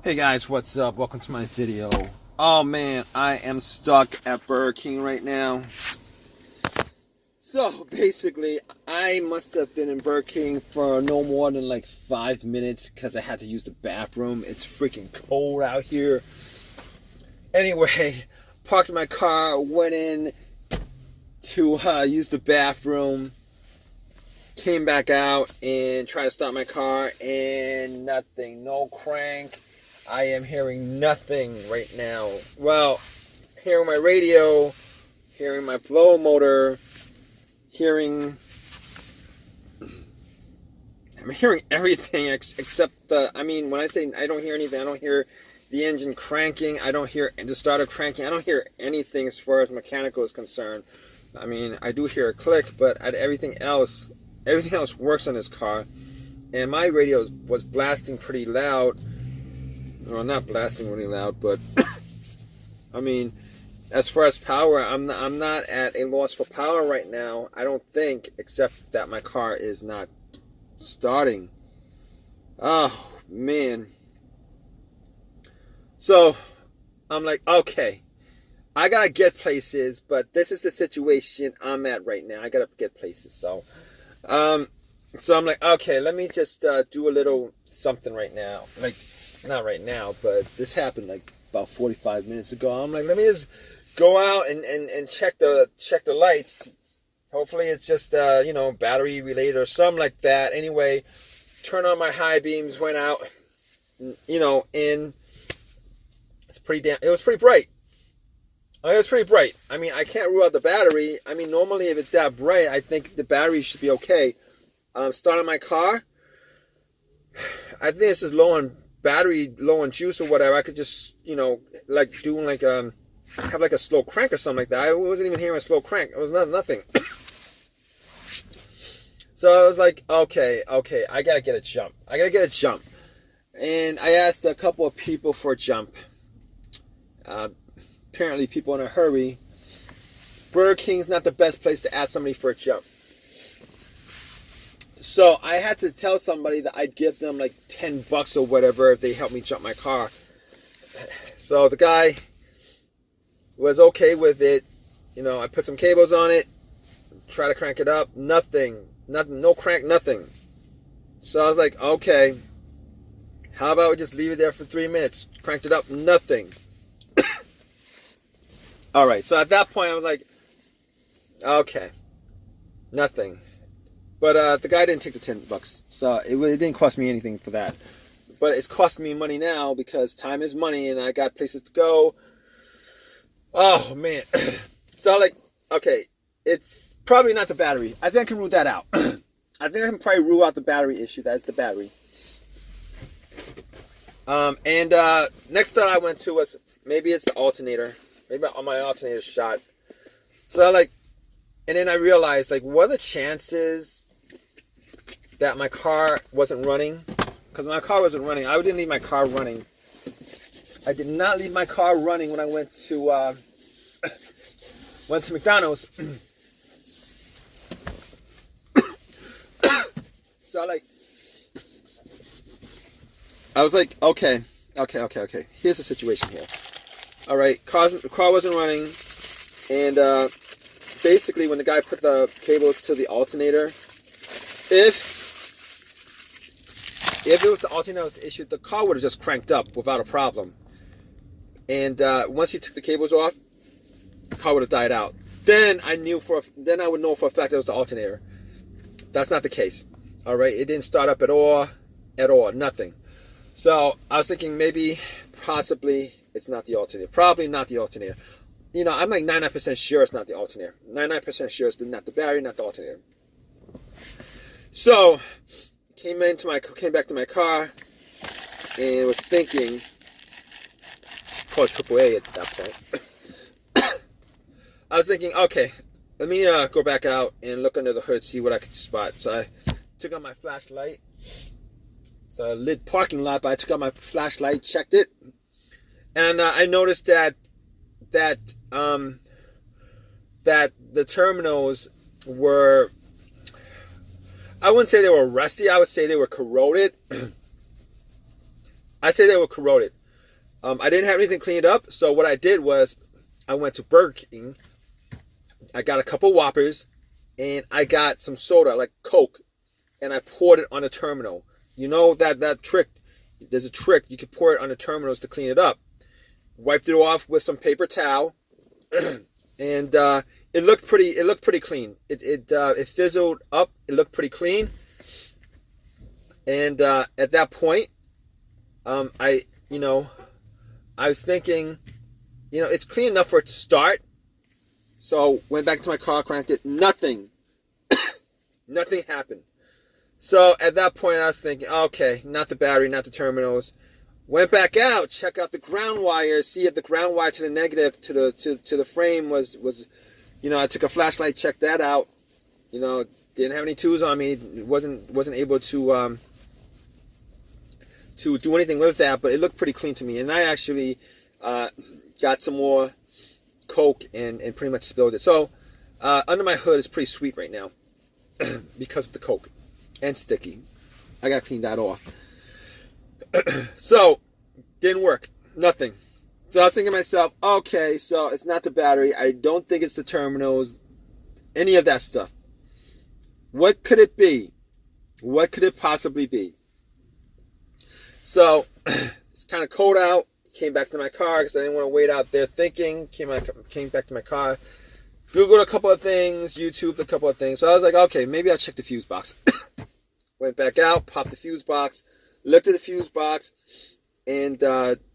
Hey guys, what's up? Welcome to my video. Oh man, I am stuck at Burger King right now. So basically, I must have been in Burger King for no more than like 5 minutes because I had to use the bathroom. It's freaking cold out here. Anyway, parked my car, went in to use the bathroom, came back out and tried to start my car and nothing, no crank. I am hearing nothing right now. Well, hearing my radio, hearing my blower motor, I'm hearing everything except when I say I don't hear anything, I don't hear the engine cranking, I don't hear the starter cranking, I don't hear anything as far as mechanical is concerned. I mean, I do hear a click, but everything else works on this car. And my radio was blasting pretty loud. Well, not blasting really loud, but I mean, as far as power, I'm not at a loss for power right now. I don't think, except that my car is not starting. Oh man. So I'm like, okay, I gotta get places, but this is the situation I'm at right now. I gotta get places. So I'm like, okay, let me just do a little something right now. Like, not right now, but this happened like about 45 minutes ago. I'm like, let me just go out and check the lights. Hopefully it's just battery related or something like that. Anyway, turn on my high beams, went out, and it was pretty bright. It was pretty bright. I mean, I can't rule out the battery. I mean, normally if it's that bright, I think the battery should be okay. Starting my car, I think this is low on battery, low on juice or whatever. I could just have like a slow crank or something like that. I wasn't even hearing a slow crank. It was nothing. So I was like, okay, I gotta get a jump. And I asked a couple of people for a jump. Apparently people in a hurry. Burger King's not the best place to ask somebody for a jump. So I had to tell somebody that I'd give them like $10 or whatever if they helped me jump my car. So the guy was okay with it. I put some cables on it, try to crank it up. Nothing, no crank, nothing. So I was like, okay, how about we just leave it there for 3 minutes? Cranked it up, nothing. All right, so at that point I was like, okay, nothing. But the guy didn't take the $10, so it didn't cost me anything for that. But it's costing me money now because time is money, and I got places to go. Oh man! So I'm like, okay, it's probably not the battery. I think I can rule that out. I think I can probably rule out the battery issue. That's the battery. And next thought I went to was maybe it's the alternator. Maybe my alternator's shot. So and then I realized, like, what are the chances that my car wasn't running? Because my car wasn't running. I didn't leave my car running. I did not leave my car running when I went to McDonald's. So I was like, okay. Here's the situation here. All right, car wasn't running, and basically when the guy put the cables to the alternator, if it was the alternator that was the issue, the car would have just cranked up without a problem. And once he took the cables off, the car would have died out. Then I would know for a fact it was the alternator. That's not the case. All right, it didn't start up at all, nothing. So I was thinking possibly it's not the alternator. Probably not the alternator. I'm like 99% sure it's not the alternator. 99% sure it's not the battery, not the alternator. So came back to my car and was thinking, call AAA at that point. I was thinking, okay, let me go back out and look under the hood, see what I could spot. So I took out my flashlight. It's a lit parking lot, but I took out my flashlight, checked it, and I noticed that the terminals were, I wouldn't say they were rusty, I would say they were corroded. I say they were corroded. I didn't have anything cleaned up, so what I did was I went to Burger King. I got a couple Whoppers, and I got some soda, like Coke, and I poured it on the terminal. You know that trick. There's a trick. You can pour it on the terminals to clean it up. Wiped it off with some paper towel, and it looked pretty. It looked pretty clean. It fizzled up. It looked pretty clean. And at that point, I was thinking, it's clean enough for it to start. So went back to my car, cranked it. Nothing. Nothing happened. So at that point, I was thinking, okay, not the battery, not the terminals. Went back out, check out the ground wire, see if the ground wire to the negative to the frame was. I took a flashlight, checked that out. Didn't have any tools on me. Wasn't able to do anything with that, but it looked pretty clean to me. And I actually got some more Coke and pretty much spilled it. So under my hood is pretty sweet right now because of the Coke and sticky. I gotta clean that off. So didn't work. Nothing. So I was thinking to myself, okay, so it's not the battery. I don't think it's the terminals. Any of that stuff. What could it be? What could it possibly be? So it's kind of cold out. Came back to my car because I didn't want to wait out there thinking. Came back to my car. Googled a couple of things. YouTubed a couple of things. So I was like, okay, maybe I'll check the fuse box. Went back out, popped the fuse box, looked at the fuse box, and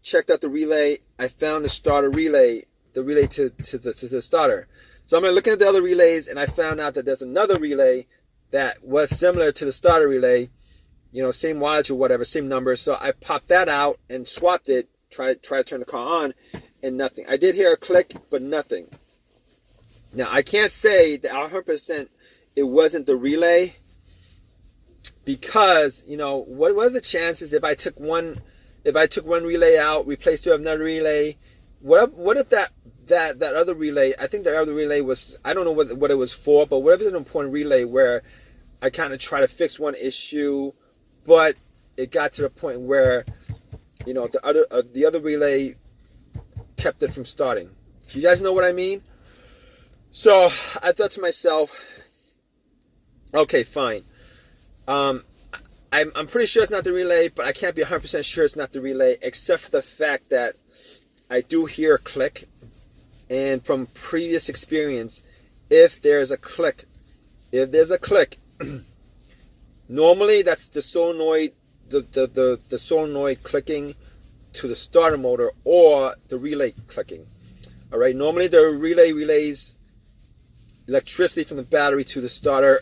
checked out the relay. I found the starter relay, the relay to the starter. So I'm looking at the other relays, and I found out that there's another relay that was similar to the starter relay, same wattage or whatever, same number. So I popped that out and swapped it, tried to turn the car on, and nothing. I did hear a click, but nothing. Now, I can't say that 100% it wasn't the relay, because, what are the chances if I took one relay out, replaced it with another relay? What if that other relay, I think the other relay was, I don't know what it was for, but what if it's an important relay where I kind of try to fix one issue, but it got to the point where, the other relay kept it from starting. You guys know what I mean? So I thought to myself, okay, fine. I'm pretty sure it's not the relay, but I can't be 100% sure it's not the relay, except for the fact that I do hear a click. And from previous experience, if there's a click, normally that's the solenoid, the solenoid clicking to the starter motor, or the relay clicking. All right. Normally the relay relays electricity from the battery to the starter.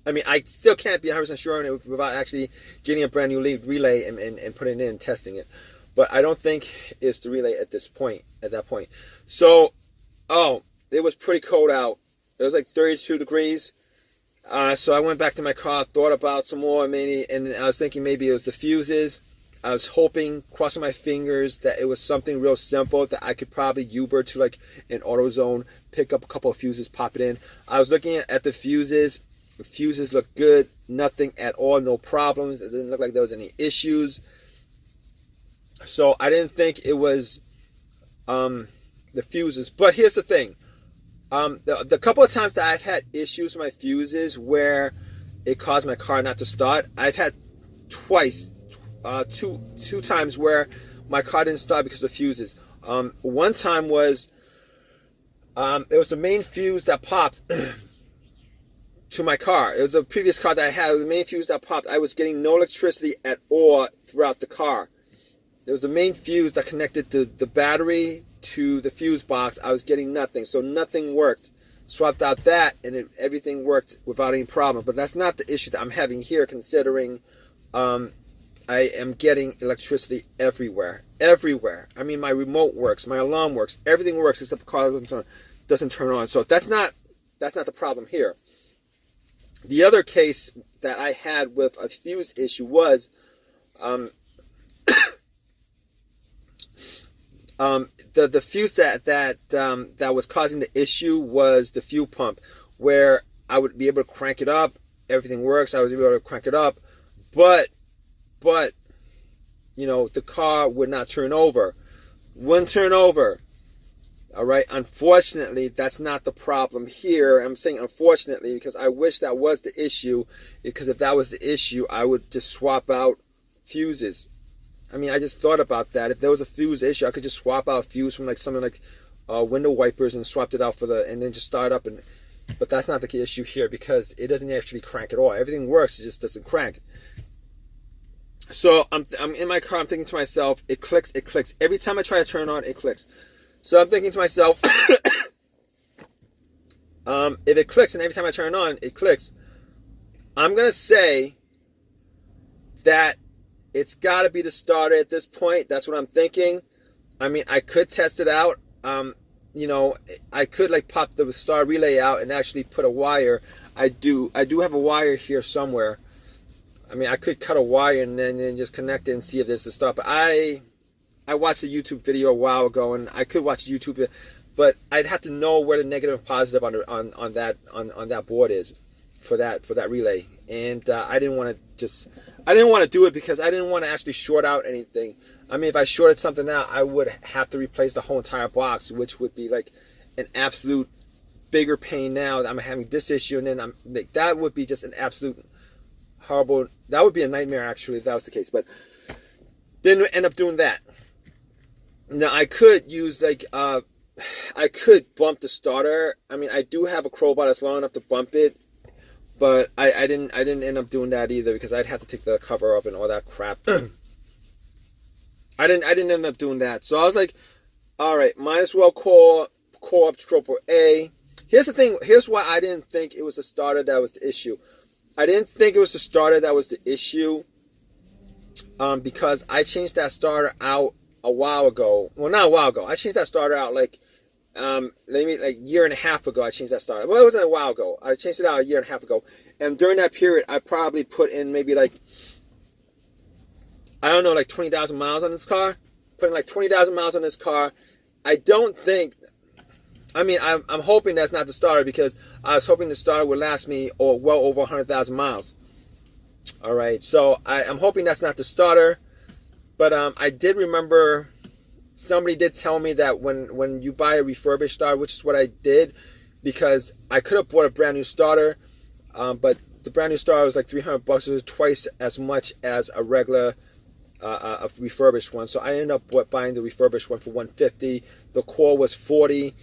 I mean, I still can't be 100% sure on it without actually getting a brand new relay and putting it in and testing it. But I don't think it's the relay at that point. So, it was pretty cold out. It was like 32 degrees. So I went back to my car, thought about some more, maybe, and I was thinking maybe it was the fuses. I was hoping, crossing my fingers, that it was something real simple that I could probably Uber to like an AutoZone, pick up a couple of fuses, pop it in. I was looking at the fuses. The fuses looked good. Nothing at all. No problems. It didn't look like there was any issues. So I didn't think it was the fuses. But here's the thing. The couple of times that I've had issues with my fuses where it caused my car not to start, I've had twice. Two times where my car didn't start because of fuses. One time was it was the main fuse that popped to my car. It was a previous car that I had. It was the main fuse that popped. I was getting no electricity at all throughout the car. It was the main fuse that connected the battery to the fuse box. I was getting nothing, so nothing worked. Swapped out that, and everything worked without any problem. But that's not the issue that I'm having here, considering I am getting electricity everywhere. I mean, my remote works, my alarm works, everything works except the car doesn't turn on. So that's not the problem here. The other case that I had with a fuse issue was the fuse that was causing the issue was the fuel pump, where I would be able to crank it up, everything works, I was able to crank it up, but the car would not turn over. Wouldn't turn over. All right. Unfortunately, that's not the problem here. I'm saying unfortunately because I wish that was the issue. Because if that was the issue, I would just swap out fuses. I mean, I just thought about that. If there was a fuse issue, I could just swap out a fuse from like something like window wipers and swapped it out and then just start up. But that's not the issue here because it doesn't actually crank at all. Everything works, it just doesn't crank. So I'm in my car. I'm thinking to myself, it clicks. Every time I try to turn on, it clicks. So I'm thinking to myself, if it clicks and every time I turn on, it clicks, I'm going to say that it's got to be the starter at this point. That's what I'm thinking. I mean, I could test it out. I could like pop the star relay out and actually put a wire. I do have a wire here somewhere. I mean, I could cut a wire and then just connect it and see if there's a start. But I watched a YouTube video a while ago, and I could watch YouTube, but I'd have to know where the negative and positive on that board is for that relay. And I didn't want to do it because I didn't want to actually short out anything. I mean, if I shorted something out, I would have to replace the whole entire box, which would be like an absolute bigger pain now that I'm having this issue, and then that would be just an absolute horrible. That would be a nightmare actually if that was the case. But didn't end up doing that. Now I could use I could bump the starter. I mean, I do have a crowbar that's long enough to bump it, but I didn't end up doing that either because I'd have to take the cover off and all that crap. I didn't end up doing that. So I was like, all right, might as well call up AAA. Here's the thing. Here's why I didn't think it was the starter that was the issue. I didn't think it was the starter that was the issue because I changed that starter out a while ago. Well, not a while ago. I changed that starter out like a year and a half ago. I changed that starter. Well, it wasn't a while ago. I changed it out a year and a half ago. And during that period, I probably put in maybe like 20,000 miles on this car. Putting like 20,000 miles on this car. I don't think. I mean, I'm hoping that's not the starter because I was hoping the starter would last me well over 100,000 miles. All right, so I'm hoping that's not the starter. But I did remember somebody did tell me that when you buy a refurbished starter, which is what I did, because I could have bought a brand new starter, but the brand new starter was like $300. It was twice as much as a regular a refurbished one. So I ended up buying the refurbished one for $150. The core was $40.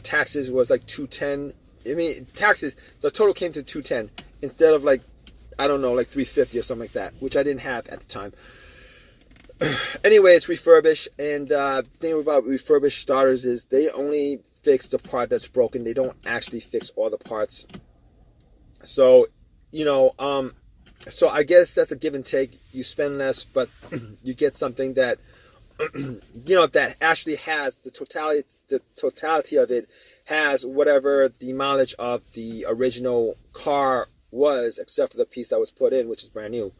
Taxes was like $210. I mean, taxes. The total came to $210 instead of like $350 or something like that, which I didn't have at the time. Anyway, it's refurbished, and the thing about refurbished starters is they only fix the part that's broken. They don't actually fix all the parts. So, so I guess that's a give and take. You spend less, but you get something that, that actually has the totality of it has whatever the mileage of the original car was, except for the piece that was put in, which is brand new.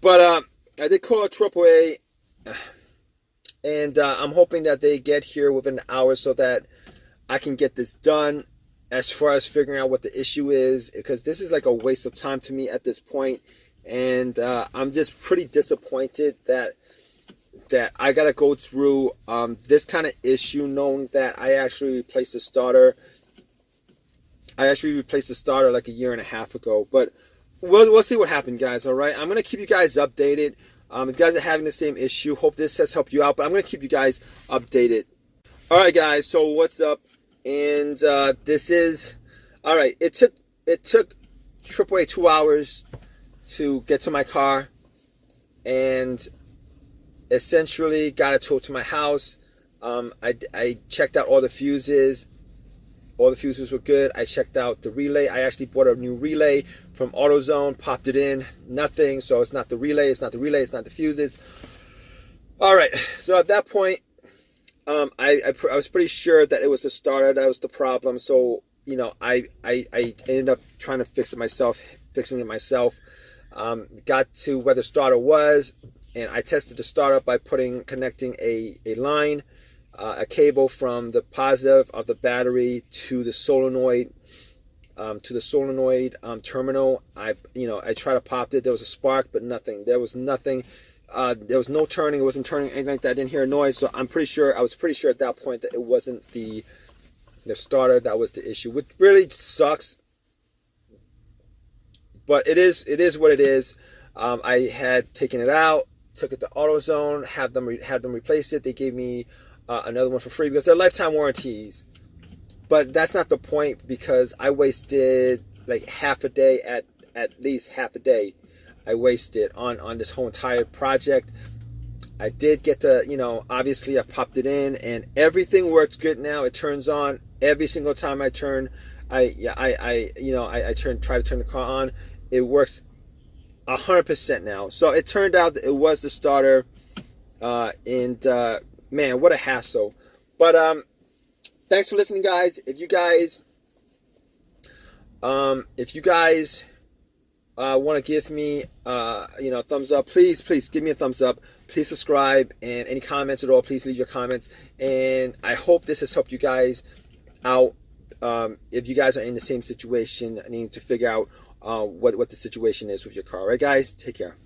But I did call AAA, and I'm hoping that they get here within an hour so that I can get this done as far as figuring out what the issue is, because this is like a waste of time to me at this point, and I'm just pretty disappointed that I gotta go through this kind of issue, knowing that I actually replaced the starter. I actually replaced the starter like a year and a half ago, but we'll see what happened, guys. All right, I'm gonna keep you guys updated. If you guys are having the same issue, hope this has helped you out. But I'm gonna keep you guys updated. All right, guys. So what's up? And this is all right. It took AAA 2 hours to get to my car, and essentially got it towed to my house. I checked out all the fuses. All the fuses were good. I checked out the relay. I actually bought a new relay from AutoZone, popped it in, nothing. So it's not the relay, it's not the relay, it's not the fuses. All right. So at that point, I was pretty sure that it was the starter that was the problem. So, I ended up trying to fixing it myself. Got to where the starter was, and I tested the starter by connecting a line, a cable from the positive of the battery to the solenoid terminal. I tried to pop it. There was a spark, but nothing. There was nothing There was no turning. It wasn't turning, anything like that. I didn't hear a noise. So I was pretty sure at that point that it wasn't the starter that was the issue, which really sucks. But it is what it is. I had taken it out, took it to AutoZone, had them replace it. They gave me another one for free because they're lifetime warranties. But that's not the point, because I wasted like half a day, at least half a day I wasted on this whole entire project. I did get to, obviously I popped it in and everything works good now. It turns on every single time I turn. I try to turn the car on. It works 100% now. So it turned out that it was the starter, and man, what a hassle. But thanks for listening, guys. If you guys want to give me a thumbs up, please give me a thumbs up. Please subscribe, and any comments at all, please leave your comments. And I hope this has helped you guys out. If you guys are in the same situation, I need to figure out what the situation is with your car. All right, guys, take care.